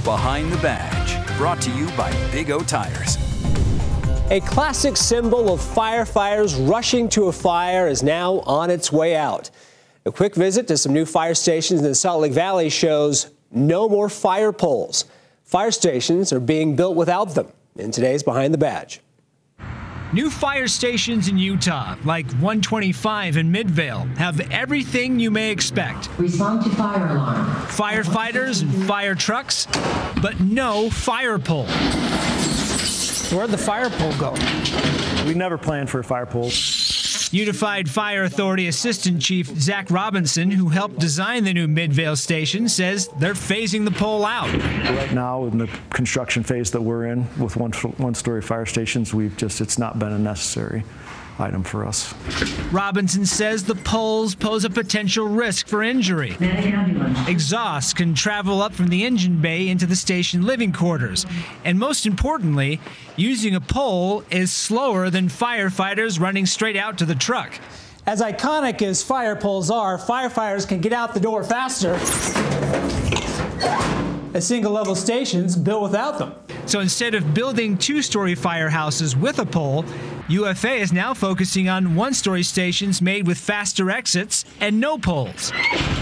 Behind the Badge, brought to you by Big O Tires. A classic symbol of firefighters rushing to a fire is now on its way out. A quick visit to some new fire stations in the Salt Lake Valley shows no more fire poles. Fire stations are being built without them in today's Behind the Badge. New fire stations in Utah, like 125 in Midvale, have everything you may expect. Respond to fire alarm. Firefighters and fire trucks, but no fire pole. Where'd the fire pole go? We never planned for a fire pole. Unified Fire Authority Assistant Chief Zach Robinson, who helped design the new Midvale station, says they're phasing the pole out. Right now, in the construction phase that we're in with one-story fire stations, it's not been a necessary item for us. Robinson says the poles pose a potential risk for injury. Exhaust can travel up from the engine bay into the station living quarters. And most importantly, using a pole is slower than firefighters running straight out to the truck. As iconic as fire poles are, firefighters can get out the door faster as single-level stations built without them. So instead of building two-story firehouses with a pole, UFA is now focusing on one-story stations made with faster exits and no poles.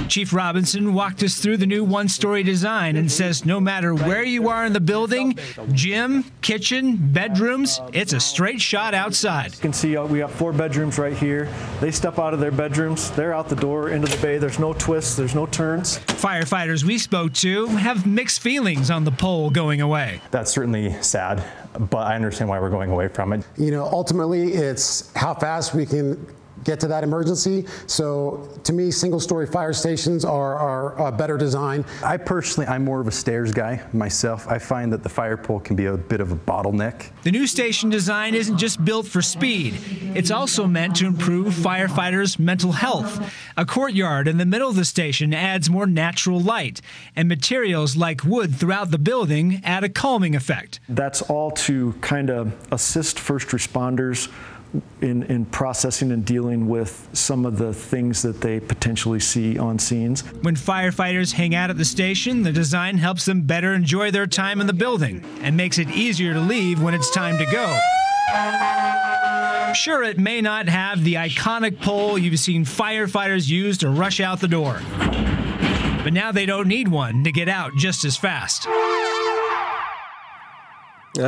Chief Robinson walked us through the new one-story design and says no matter where you are in the building, gym, kitchen, bedrooms, it's a straight shot outside. You can see we have 4 bedrooms right here. They step out of their bedrooms, they're out the door into the bay. There's no twists, there's no turns. Firefighters we spoke to have mixed feelings on the pole going away. That's certainly sad, but I understand why we're going away from it. You know, ultimately, it's how fast we can get to that emergency. So to me, single-story fire stations are a better design. I'm more of a stairs guy myself. I find that the fire pole can be a bit of a bottleneck. The new station design isn't just built for speed. It's also meant to improve firefighters' mental health. A courtyard in the middle of the station adds more natural light, and materials like wood throughout the building add a calming effect. That's all to kind of assist first responders in processing and dealing with some of the things that they potentially see on scenes. When firefighters hang out at the station, the design helps them better enjoy their time in the building and makes it easier to leave when it's time to go. Sure, it may not have the iconic pole you've seen firefighters use to rush out the door, but now they don't need one to get out just as fast.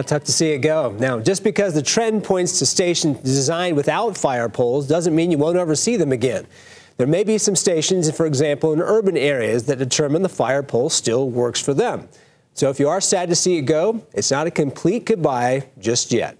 Tough to see it go. Now, just because the trend points to stations designed without fire poles doesn't mean you won't ever see them again. There may be some stations, for example, in urban areas that determine the fire pole still works for them. So if you are sad to see it go, it's not a complete goodbye just yet.